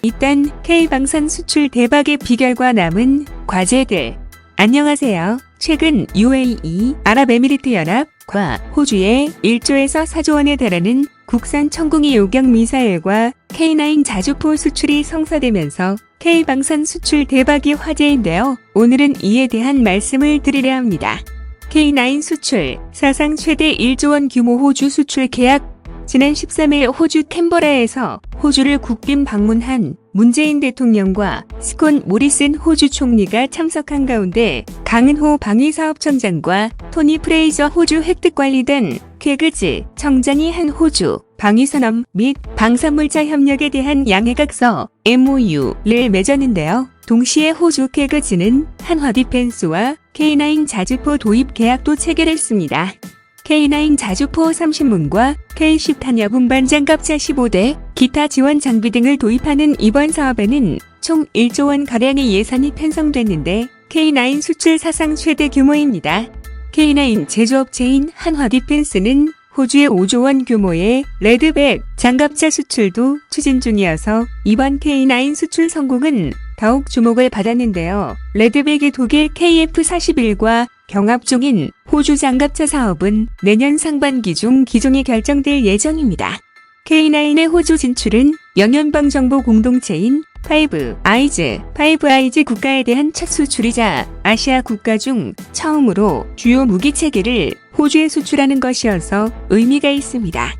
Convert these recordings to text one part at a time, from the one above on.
일단 K방산 수출 대박의 비결과 남은 과제들. 안녕하세요. 최근 UAE 아랍에미리트연합과 호주의 1조에서 4조 원에 달하는 국산 천궁이 요격 미사일과 K9 자주포 수출이 성사되면서 K방산 수출 대박이 화제인데요. 오늘은 이에 대한 말씀을 드리려 합니다. K9 수출, 사상 최대 1조 원 규모 호주 수출 계약. 지난 13일 호주 캔버라에서 호주를 국빈 방문한 문재인 대통령과 스콘 모리슨 호주 총리가 참석한 가운데 강은호 방위사업청장과 토니 프레이저 호주 획득관리단 쾌그즈 청장이 한 호주 방위산업 및 방산물자 협력에 대한 양해각서 MOU를 맺었는데요. 동시에 호주 쾌그즈는 한화 디펜스와 K9 자주포 도입 계약도 체결했습니다. K9 자주포 30문과 K10 탄약 운반 장갑차 15대, 기타 지원 장비 등을 도입하는 이번 사업에는 총 1조 원가량의 예산이 편성됐는데 K9 수출 사상 최대 규모입니다. K9 제조업체인 한화 디펜스는 호주의 5조 원 규모의 레드백 장갑차 수출도 추진 중이어서 이번 K9 수출 성공은 더욱 주목을 받았는데요. 레드백의 독일 KF41과 경합 중인 호주 장갑차 사업은 내년 상반기 중 기종이 결정될 예정입니다. K9의 호주 진출은 영연방 정보 공동체인 파이브 아이즈 국가에 대한 첫 수출이자 아시아 국가 중 처음으로 주요 무기 체계를 호주에 수출하는 것이어서 의미가 있습니다.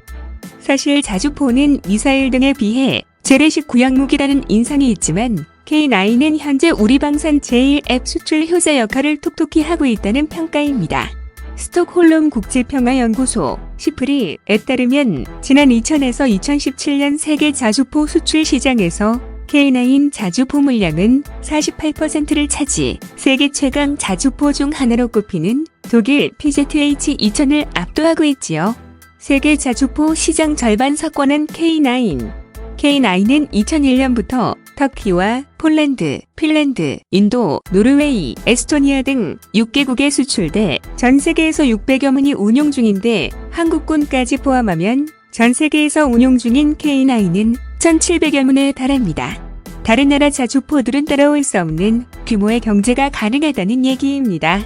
사실 자주포는 미사일 등에 비해 재래식 구형무기라는 인상이 있지만 K9은 현재 우리 방산 제1앱 수출 효자 역할을 톡톡히 하고 있다는 평가입니다. 스톡홀름 국제평화연구소 시프리에 따르면 지난 2000에서 2017년 세계 자주포 수출 시장에서 K9 자주포 물량은 48%를 차지, 세계 최강 자주포 중 하나로 꼽히는 독일 PZH-2000을 압도하고 있지요. 세계 자주포 시장 절반 석권은 K9. K9은 2001년부터 터키와 폴란드, 핀란드, 인도, 노르웨이, 에스토니아 등 6개국에 수출돼 전 세계에서 600여 문이 운용 중인데 한국군까지 포함하면 전 세계에서 운용 중인 K9은 1,700여 문에 달합니다. 다른 나라 자주포들은 따라올 수 없는 규모의 경제가 가능하다는 얘기입니다.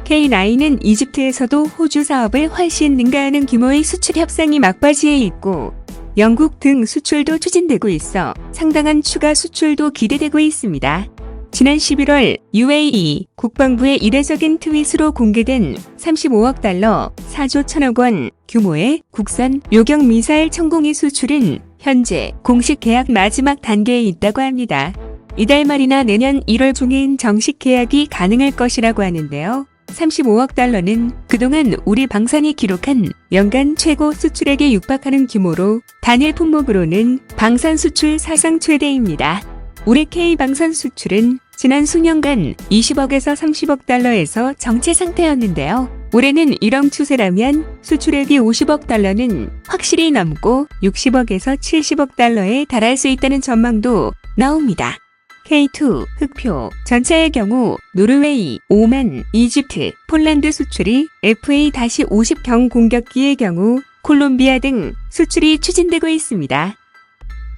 K9은 이집트에서도 호주 사업을 훨씬 능가하는 규모의 수출 협상이 막바지에 있고 영국 등 수출도 추진되고 있어 상당한 추가 수출도 기대되고 있습니다. 지난 11월 UAE 국방부의 이례적인 트윗으로 공개된 35억 달러 4조 1천억 원 규모의 국산 요격 미사일 천궁이 수출은 현재 공식 계약 마지막 단계에 있다고 합니다. 이달 말이나 내년 1월 중인 정식 계약이 가능할 것이라고 하는데요. 35억 달러는 그동안 우리 방산이 기록한 연간 최고 수출액에 육박하는 규모로 단일 품목으로는 방산 수출 사상 최대입니다. 올해 K방산 수출은 지난 수년간 20억에서 30억 달러에서 정체 상태였는데요. 올해는 이런 추세라면 수출액이 50억 달러는 확실히 넘고 60억에서 70억 달러에 달할 수 있다는 전망도 나옵니다. K2 흑표 전차의 경우 노르웨이, 오만, 이집트, 폴란드 수출이 FA-50 경공격기의 경우 콜롬비아 등 수출이 추진되고 있습니다.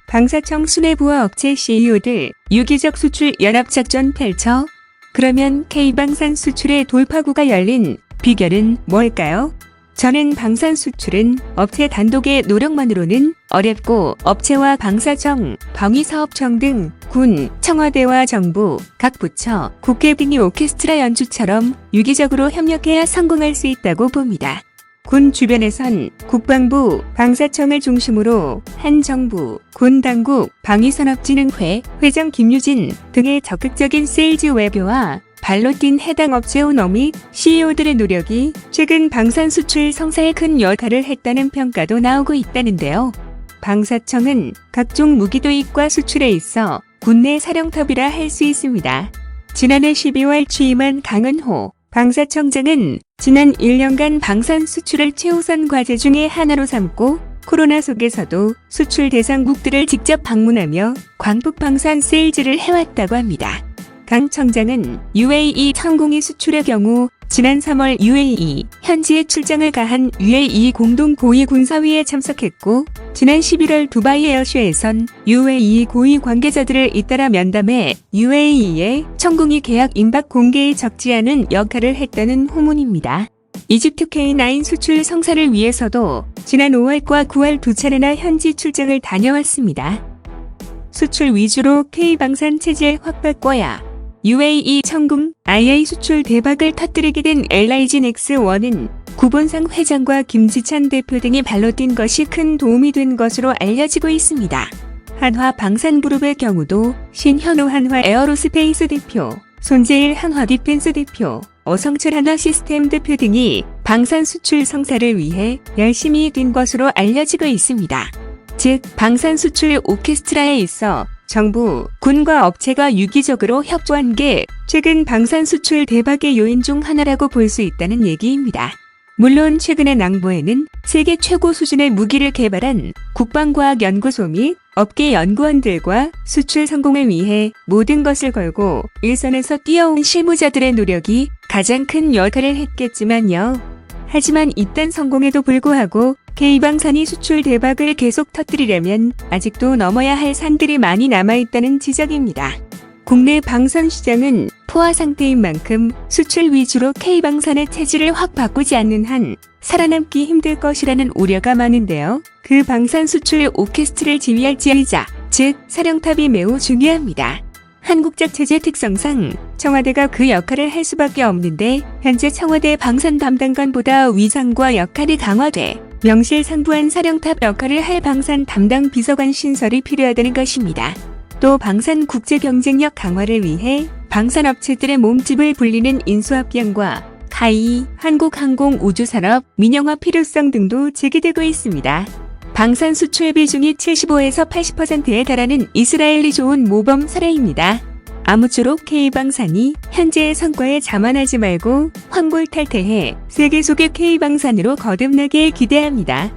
방사청 수뇌부와 업체 CEO들 유기적 수출 연합작전 펼쳐? 그러면 K방산 수출의 돌파구가 열린 비결은 뭘까요? 저는 방산 수출은 업체 단독의 노력만으로는 어렵고 업체와 방사청, 방위사업청 등 군, 청와대와 정부, 각 부처, 국회 등이 오케스트라 연주처럼 유기적으로 협력해야 성공할 수 있다고 봅니다. 군 주변에선 국방부, 방사청을 중심으로 한 정부, 군 당국, 방위산업진흥회, 회장 김유진 등의 적극적인 세일즈 외교와 발로 뛴 해당 업체 오너 및 CEO들의 노력이 최근 방산 수출 성사에 큰 역할을 했다는 평가도 나오고 있다는데요. 방사청은 각종 무기 도입과 수출에 있어 국내 사령탑이라 할 수 있습니다. 지난해 12월 취임한 강은호 방사청장은 지난 1년간 방산 수출을 최우선 과제 중의 하나로 삼고 코로나 속에서도 수출 대상국들을 직접 방문하며 광폭 방산 세일즈를 해왔다고 합니다. 강 청장은 UAE 성공의 수출의 경우 지난 3월 UAE 현지에 출장을 가한 UAE 공동 고위 군사위에 참석했고 지난 11월 두바이 에어쇼에선 UAE 고위 관계자들을 잇따라 면담해 UAE의 성공이 계약 임박 공개에 적지 않은 역할을 했다는 후문입니다. 이집트 K9 수출 성사를 위해서도 지난 5월과 9월 두 차례나 현지 출장을 다녀왔습니다. 수출 위주로 K방산 체제 확 거야. UAE 성공 IA 수출 대박을 터뜨리게 된 LIG 넥스1은 구본상 회장과 김지찬 대표 등이 발로 뛴 것이 큰 도움이 된 것으로 알려지고 있습니다. 한화방산그룹의 경우도 신현우 한화 에어로스페이스 대표, 손재일 한화 디펜스 대표, 어성철 한화 시스템 대표 등이 방산 수출 성사를 위해 열심히 뛴 것으로 알려지고 있습니다. 즉, 방산 수출 오케스트라에 있어 정부, 군과 업체가 유기적으로 협조한 게 최근 방산 수출 대박의 요인 중 하나라고 볼 수 있다는 얘기입니다. 물론 최근의 낭보에는 세계 최고 수준의 무기를 개발한 국방과학연구소 및 업계 연구원들과 수출 성공을 위해 모든 것을 걸고 일선에서 뛰어온 실무자들의 노력이 가장 큰 역할을 했겠지만요. 하지만 이딴 성공에도 불구하고 K방산이 수출 대박을 계속 터뜨리려면 아직도 넘어야 할 산들이 많이 남아있다는 지적입니다. 국내 방산 시장은 포화 상태인 만큼 수출 위주로 K방산의 체질을 확 바꾸지 않는 한 살아남기 힘들 것이라는 우려가 많은데요. 그 방산 수출 오케스트라를 지휘할 지휘자, 즉 사령탑이 매우 중요합니다. 한국적 체제 특성상 청와대가 그 역할을 할 수밖에 없는데 현재 청와대 방산 담당관보다 위상과 역할이 강화돼 명실상부한 사령탑 역할을 할 방산 담당 비서관 신설이 필요하다는 것입니다. 또 방산 국제 경쟁력 강화를 위해 방산업체들의 몸집을 불리는 인수합병과 카이, 한국항공우주산업 민영화 필요성 등도 제기되고 있습니다. 방산 수출 비중이 75에서 80%에 달하는 이스라엘이 좋은 모범 사례입니다. 아무쪼록 K방산이 현재의 성과에 자만하지 말고 황골탈퇴해 세계 속의 K방산으로 거듭나길 기대합니다.